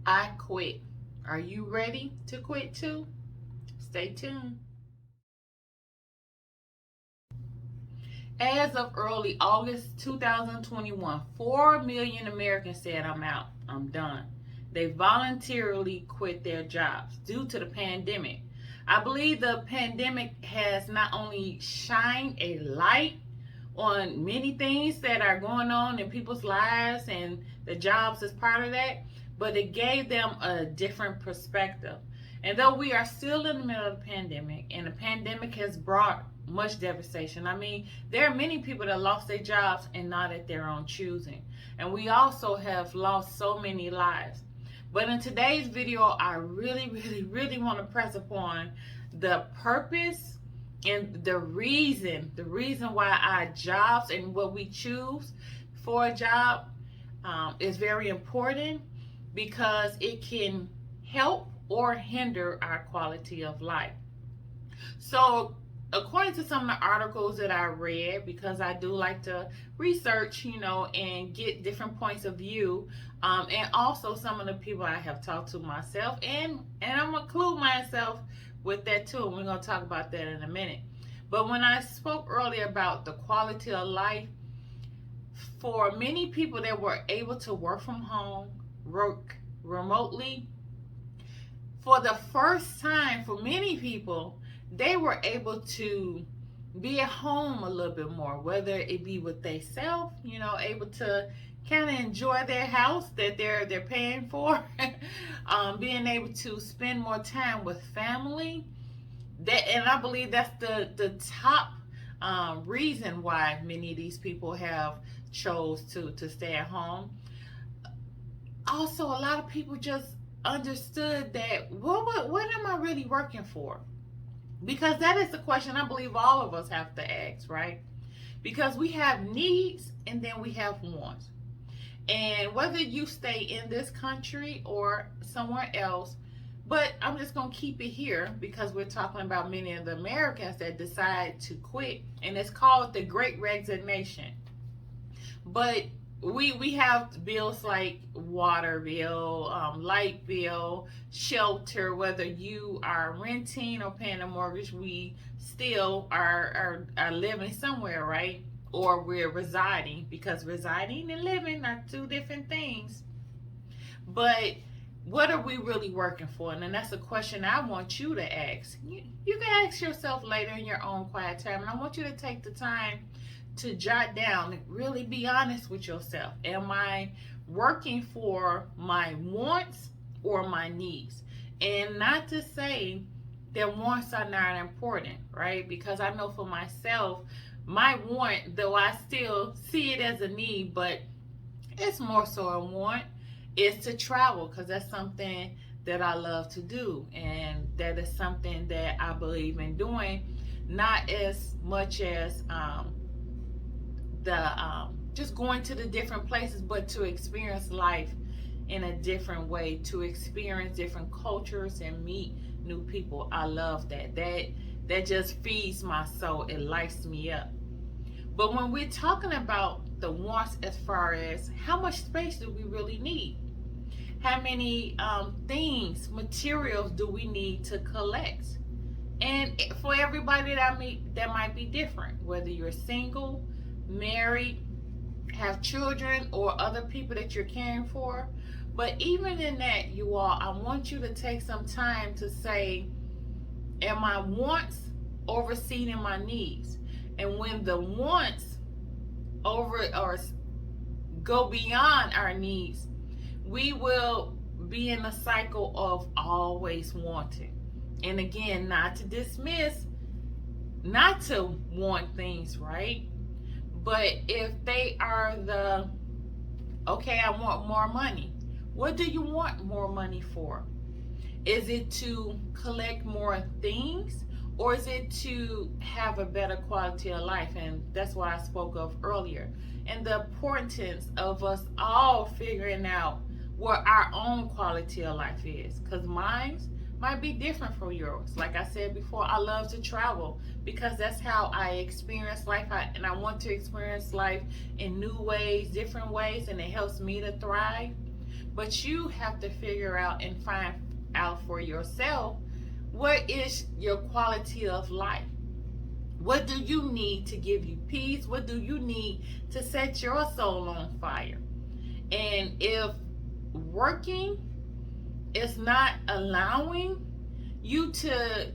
I quit. Are you ready to quit too? Stay tuned. As of early August 2021, 4 million Americans said, I'm out, I'm done. They voluntarily quit their jobs due to the pandemic. I believe the pandemic has not only shined a light on many things that are going on in people's lives, and the jobs is part of that, but it gave them a different perspective. And though we are still in the middle of the pandemic, and the pandemic has brought much devastation, I mean, there are many people that lost their jobs and not at their own choosing. And we also have lost so many lives. But in today's video, I really want to press upon the purpose and the reason why our jobs and what we choose for a job is very important, because it can help or hinder our quality of life. So according to some of the articles that I read, because I do like to research, and get different points of view, and also some of the people I have talked to myself, and I'm gonna include myself with that too. We're gonna talk about that in a minute. But when I spoke earlier about the quality of life, for many people that were able to work from home, work remotely, for the first time for many people, they were able to be at home a little bit more, whether it be with themselves, able to kind of enjoy their house that they're paying for, being able to spend more time with family. And I believe that's the top reason why many of these people have chose to stay at home. Also, a lot of people just understood that what am I really working for? Because that is the question I believe all of us have to ask, right? Because we have needs and then we have wants. And whether you stay in this country or somewhere else, but I'm just going to keep it here because we're talking about many of the Americans that decide to quit, and it's called the Great Resignation. But we have bills like water bill, light bill, shelter. Whether you are renting or paying a mortgage, we still are living somewhere, right? Or we're residing, because residing and living are two different things. But what are we really working for? And that's a question I want you to ask. You can ask yourself later in your own quiet time, and I want you to take the time to jot down and really be honest with yourself. Am I working for my wants or my needs? And not to say that wants are not important, right? Because I know for myself, my want, though I still see it as a need, but it's more so a want, is to travel, because that's something that I love to do, and that is something that I believe in doing, not as much as just going to the different places, but to experience life in a different way, to experience different cultures and meet new people. I love that. That just feeds my soul. It lights me up. But when we're talking about the wants, as far as how much space do we really need? How many things, materials do we need to collect? And for everybody that might be different, whether you're single, married, have children, or other people that you're caring for. But even in that, you all, I want you to take some time to say, am my wants overseeing my needs? And when the wants over or go beyond our needs, we will be in a cycle of always wanting. And again, not to dismiss, not to want things, right? But if they are okay, I want more money. What do you want more money for? Is it to collect more things, or is it to have a better quality of life? And that's what I spoke of earlier. And the importance of us all figuring out what our own quality of life is. Because mine might be different from yours. Like I said before, I love to travel because that's how I experience life. And I want to experience life in new ways, different ways, and it helps me to thrive. But you have to figure out and find out for yourself, what is your quality of life? What do you need to give you peace? What do you need to set your soul on fire? And if working is not allowing you to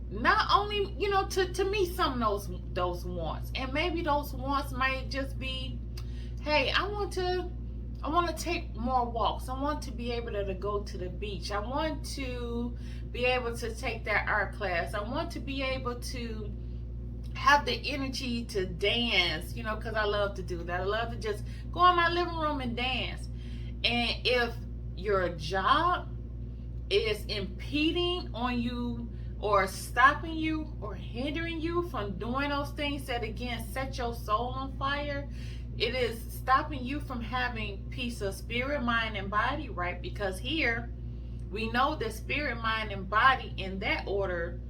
not only, to meet some of those wants, and maybe those wants might just be, hey, I want to take more walks. I want to be able to go to the beach. I want to be able to take that art class. I want to be able to have the energy to dance, because I love to do that. I love to just go in my living room and dance. And if your job is impeding on you or stopping you or hindering you from doing those things that, again, set your soul on fire, it is stopping you from having peace of spirit, mind, and body, right? Because here we know that spirit, mind, and body in that order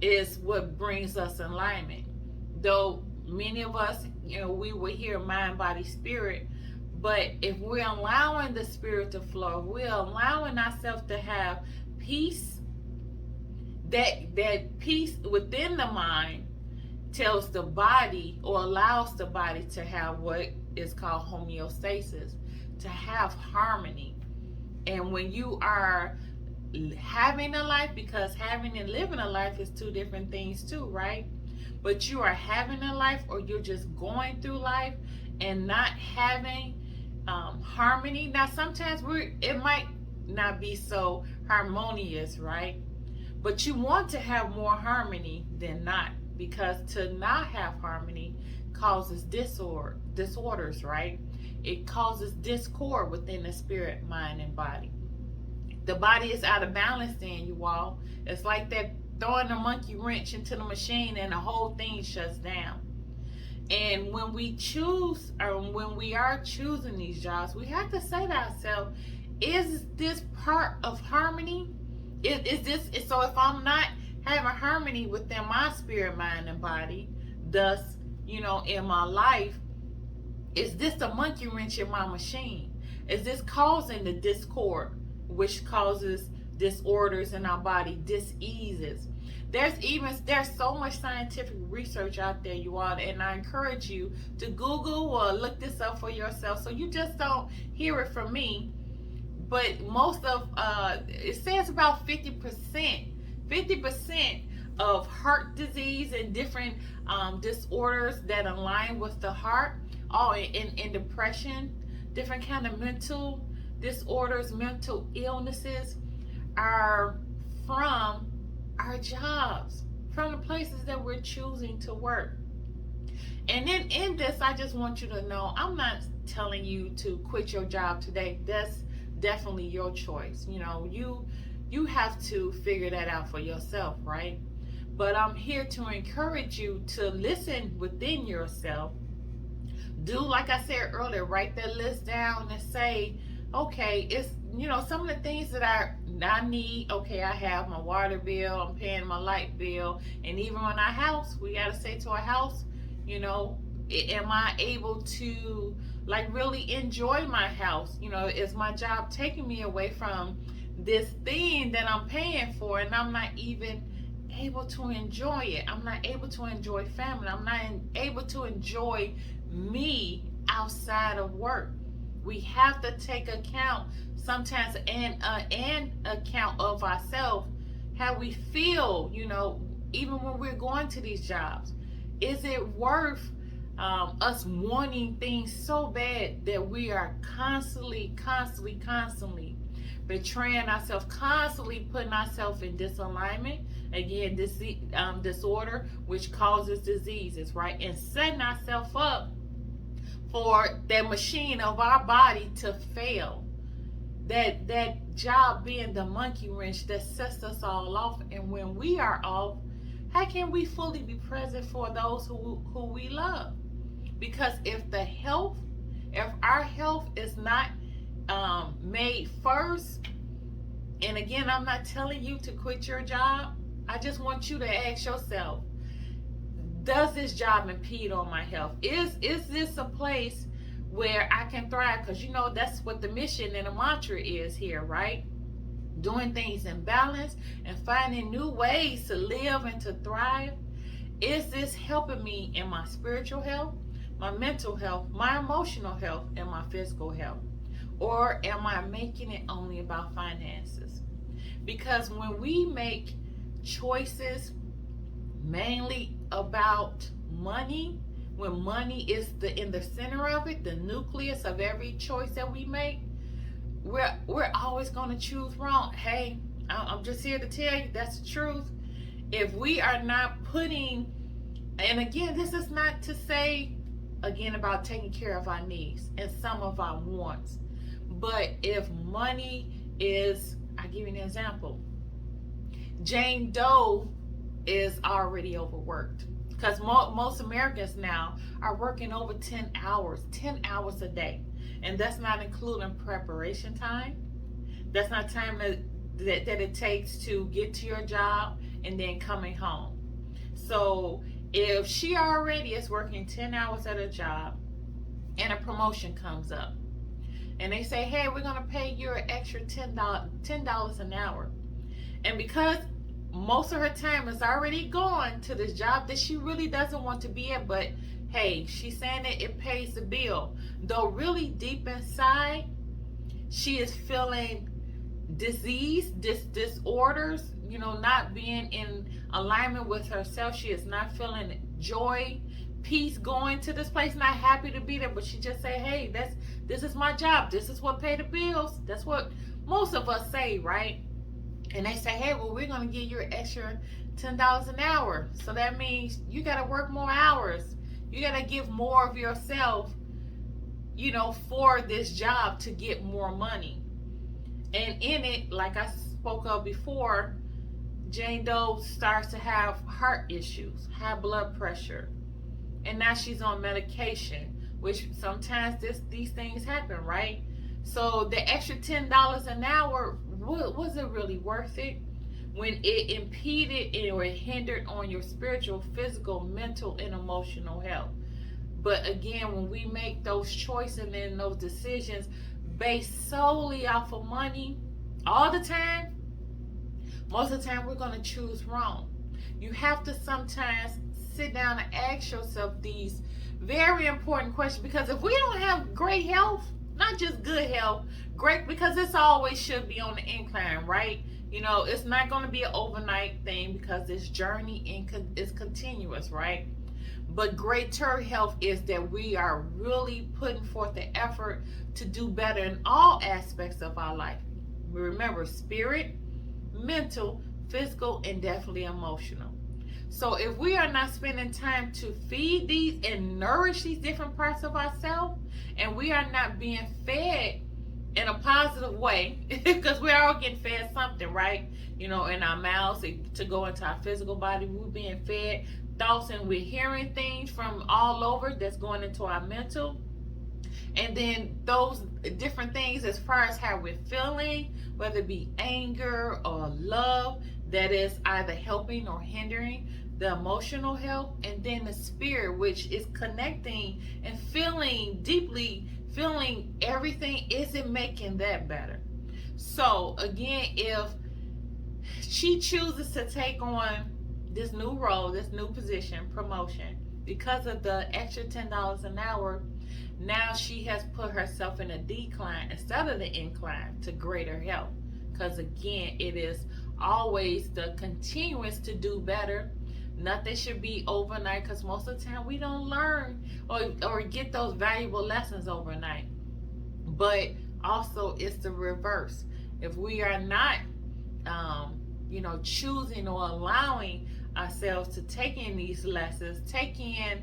is what brings us alignment. Though many of us, we will hear mind, body, spirit, but if we're allowing the spirit to flow, we're allowing ourselves to have peace, that peace within the mind tells the body, or allows the body to have what is called homeostasis, to have harmony. And when you are having a life, because having and living a life is two different things too, right? But you are having a life, or you're just going through life and not having harmony. Now sometimes it might not be so harmonious, right? But you want to have more harmony than not, because to not have harmony causes disorders, right? It causes discord within the spirit, mind, and body. The body is out of balance then, you all. It's like that throwing a monkey wrench into the machine and the whole thing shuts down. And when we choose, or when we are choosing these jobs, we have to say to ourselves, is this part of harmony? Is this, so if I'm not having harmony within my spirit, mind, and body, thus, in my life, is this the monkey wrench in my machine? Is this causing the discord, which causes disorders in our body, diseases? There's so much scientific research out there, you all, and I encourage you to Google or look this up for yourself, so you just don't hear it from me. But most of it says about 50% of heart disease and different disorders that align with the heart, all in depression, different kind of mental disorders, mental illnesses, are from our jobs, from the places that we're choosing to work. And then in this, I just want you to know, I'm not telling you to quit your job today. That's definitely your choice. You have to figure that out for yourself, right? But I'm here to encourage you to listen within yourself. Do, like I said earlier, write that list down and say, okay, it's, some of the things that I need. Okay, I have my water bill, I'm paying my light bill, and even on our house, we got to say to our house, am I able to really enjoy my house? Is my job taking me away from this thing that I'm paying for, and I'm not even able to enjoy it? I'm not able to enjoy family. I'm not able to enjoy me outside of work. We have to take account sometimes and account of ourselves, how we feel, even when we're going to these jobs. Is it worth us wanting things so bad that we are constantly betraying ourselves, constantly putting ourselves in disalignment, again, disorder, which causes diseases, right? And setting ourselves up for that machine of our body to fail. That job being the monkey wrench that sets us all off. And when we are off, how can we fully be present for those who we love? Because if our health is not made first, and again, I'm not telling you to quit your job. I just want you to ask yourself, does this job impede on my health? Is this a place where I can thrive, because you know that's what the mission and the mantra is here, right? Doing things in balance and finding new ways to live and to thrive. Is this helping me in my spiritual health, my mental health, my emotional health, and my physical health? Or am I making it only about finances? Because when we make choices mainly about money, when money is in the center of it, the nucleus of every choice that we make, we're always going to choose wrong. Hey, I'm just here to tell you that's the truth. If we are not putting, and again, this is not to say again about taking care of our needs and some of our wants, but if money is, I give you an example. Jane Doe is already overworked, because most Americans now are working over 10 hours a day, and that's not including preparation time. That's not time that it takes to get to your job and then coming home. So if she already is working 10 hours at a job and a promotion comes up and they say, hey, we're going to pay you an extra $10 an hour, and because most of her time is already gone to this job that she really doesn't want to be at, but hey, she's saying that it pays the bill, though really deep inside she is feeling disease, disorders, not being in alignment with herself. She is not feeling joy, peace, going to this place, not happy to be there, but she just say, hey, this is my job, this is what pay the bills. That's what most of us say, right? And they say, hey, well, we're going to give you an extra $10 an hour. So that means you got to work more hours. You got to give more of yourself, for this job to get more money. And in it, like I spoke of before, Jane Doe starts to have heart issues, high blood pressure. And now she's on medication, which sometimes these things happen, right? So the extra $10 an hour, was it really worth it when it impeded or hindered on your spiritual, physical, mental, and emotional health? But again, when we make those choices and those decisions based solely off of money all the time, most of the time we're going to choose wrong. You have to sometimes sit down and ask yourself these very important questions, because if we don't have great health, not just good health, great, because this always should be on the incline, right? It's not going to be an overnight thing, because this journey is continuous, right? But greater health is that we are really putting forth the effort to do better in all aspects of our life. Remember, spirit, mental, physical, and definitely emotional. So if we are not spending time to feed these and nourish these different parts of ourselves, and we are not being fed in a positive way, because we're all getting fed something, right? In our mouths to go into our physical body, we're being fed thoughts, and we're hearing things from all over that's going into our mental. And then those different things as far as how we're feeling, whether it be anger or love, that is either helping or hindering the emotional health. And then the spirit, which is connecting and feeling deeply, feeling everything, is it making that better? So again, if she chooses to take on this new role, this new position, promotion, because of the extra $10 an hour, now she has put herself in a decline instead of the incline to greater health. Because again, it is always the continuous to do better. Nothing should be overnight, because most of the time we don't learn or get those valuable lessons overnight. But also it's the reverse. If we are not choosing or allowing ourselves to take in these lessons, take in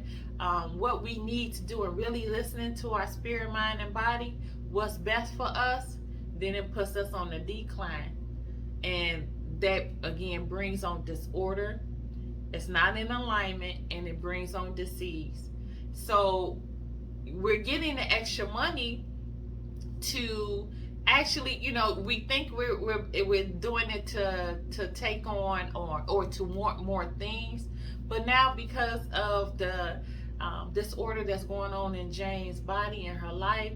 what we need to do, and really listening to our spirit, mind, and body, what's best for us, then it puts us on the decline. And that again brings on disorder. It's not in alignment, and it brings on disease. So we're getting the extra money to actually, we think we're doing it to take on or to want more things, but now because of the disorder that's going on in Jane's body and her life.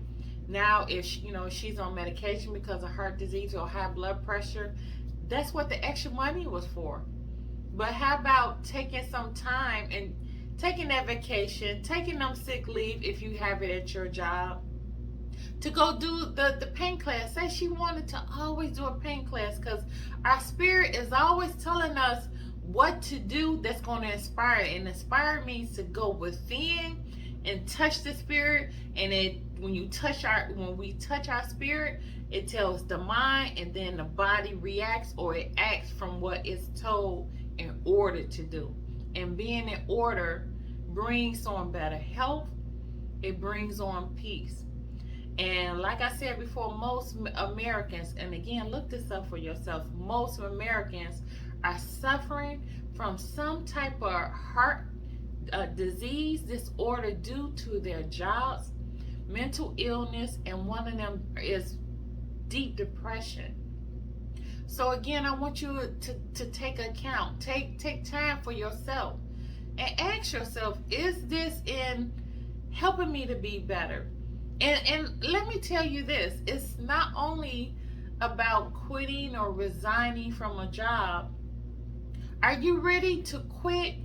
Now, if she's on medication because of heart disease or high blood pressure, that's what the extra money was for. But how about taking some time and taking that vacation, taking them sick leave if you have it at your job, to go do the pain class. Say she wanted to always do a pain class, because our spirit is always telling us what to do that's going to inspire. And inspire means to go within and touch the spirit. And when we touch our spirit, it tells the mind, and then the body reacts, or it acts from what it's told in order to do. And being in order brings on better health. It brings on peace. And like I said before, most Americans, and again, look this up for yourself, most Americans are suffering from some type of heart disease, disorder due to their jobs, mental illness, and one of them is deep depression. So again, I want you to take account, take time for yourself, and ask yourself, is this in helping me to be better? And let me tell you this, it's not only about quitting or resigning from a job. Are you ready to quit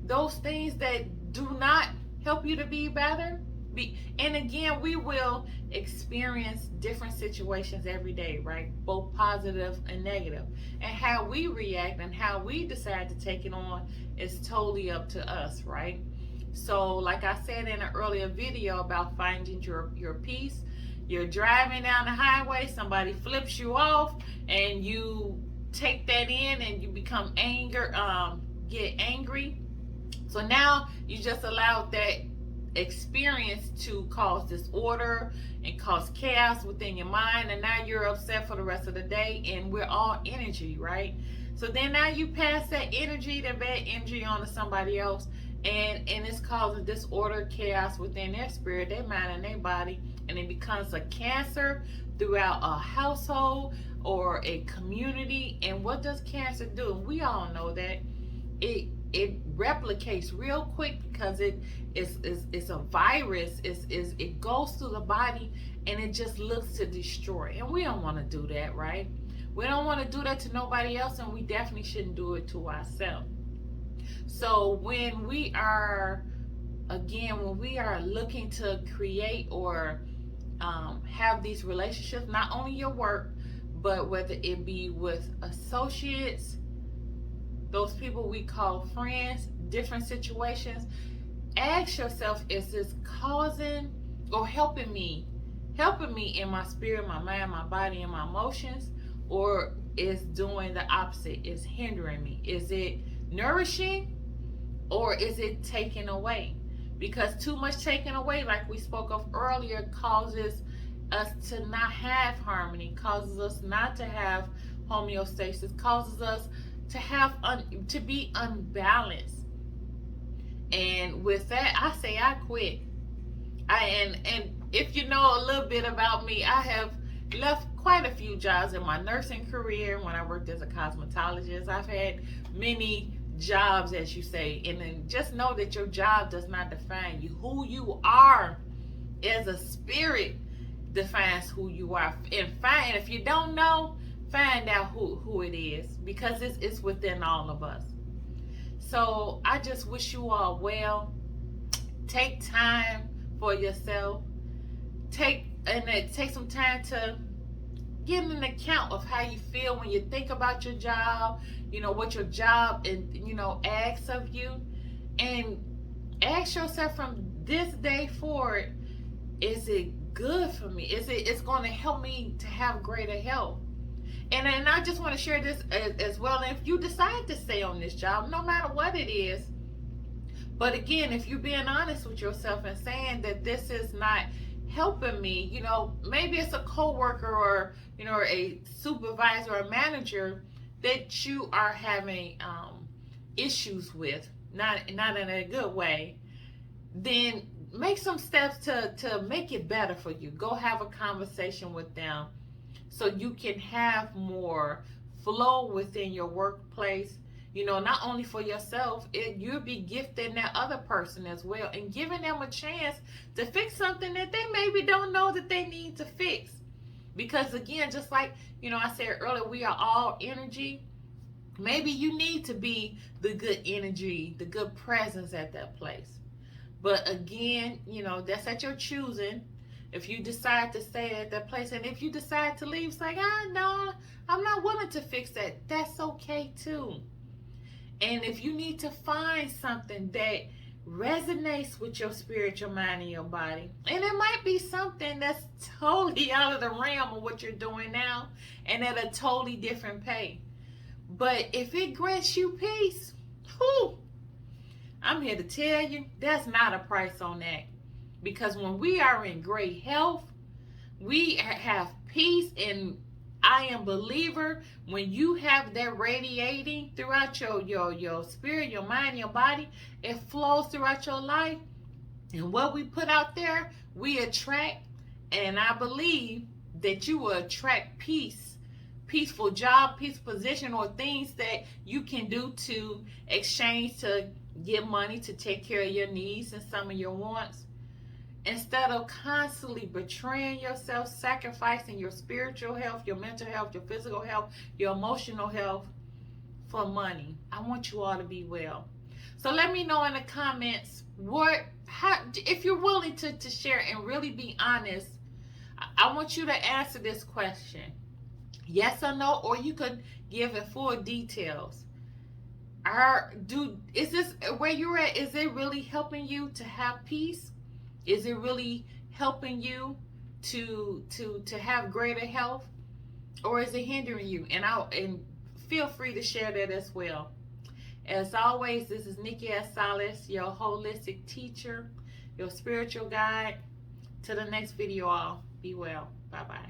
those things that do not help you to be better? And again, we will experience different situations every day, right? Both positive and negative. And how we react and how we decide to take it on is totally up to us, right? So like I said in an earlier video about finding your peace, you're driving down the highway, somebody flips you off, and you take that in and you become get angry. So now you just allowed that experience to cause disorder and cause chaos within your mind, and now you're upset for the rest of the day. And we're all energy, right? So then now you pass that energy, that bad energy, on to somebody else, and it's causing disorder, chaos within their spirit, their mind, and their body, and it becomes a cancer throughout a household or a community. And what does cancer do? We all know that it replicates real quick, because it's a virus. It goes through the body, and it just looks to destroy. And we don't want to do that, right? We don't want to do that to nobody else, and we definitely shouldn't do it to ourselves. So when we are looking to create or have these relationships, not only your work, but whether it be with associates, those people we call friends, different situations, ask yourself, is this causing or helping me in my spirit, my mind, my body, and my emotions, or is doing the opposite, is hindering me? Is it nourishing, or is it taken away? Because too much taken away, like we spoke of earlier, causes us to not have harmony, causes us not to have homeostasis, causes us to have to be unbalanced. And with that, I say I quit. And if you know a little bit about me, I have left quite a few jobs in my nursing career. When I worked as a cosmetologist, I've had many jobs, as you say. And then just know that your job does not define you. Who you are as a spirit defines who you are. And if you don't know, find out who it is, because it's within all of us. So I just wish you all well. Take time for yourself. Take some time to give an account of how you feel when you think about your job, what your job asks of you, and ask yourself from this day forward, is it good for me? It's going to help me to have greater health? And I just want to share this as well. If you decide to stay on this job, no matter what it is, but again, if you're being honest with yourself and saying that this is not helping me, maybe it's a coworker or a supervisor or manager that you are having issues with, not in a good way, then make some steps to make it better for you. Go have a conversation with them so you can have more flow within your workplace, You know, not only for yourself, you'll be gifting that other person as well and giving them a chance to fix something that they maybe don't know that they need to fix. Because again, just like, I said earlier, we are all energy. Maybe you need to be the good energy, the good presence at that place. But again, that's at your choosing. If you decide to stay at that place, and if you decide to leave, it's like, no, I'm not willing to fix that. That's okay too. And if you need to find something that resonates with your spirit, your mind, and your body, and it might be something that's totally out of the realm of what you're doing now and at a totally different pay. But if it grants you peace, whew, I'm here to tell you, there's not a price on that. Because when we are in great health, we have peace, and I am a believer, when you have that radiating throughout your spirit, your mind, your body, it flows throughout your life. And what we put out there, we attract. And I believe that you will attract peace, peaceful job, peaceful position, or things that you can do to exchange to get money to take care of your needs and some of your wants. Instead of constantly betraying yourself, sacrificing your spiritual health, your mental health, your physical health, your emotional health for money. I want you all to be well. So let me know in the comments if you're willing to share and really be honest. I want you to answer this question. Yes or no, or you could give it full details. Is this where you're at? Is it really helping you to have peace? Is it really helping you to have greater health, or is it hindering you? And feel free to share that as well. As always, this is Nikki S. Salas, your holistic teacher, your spiritual guide. To the next video, all be well. Bye bye.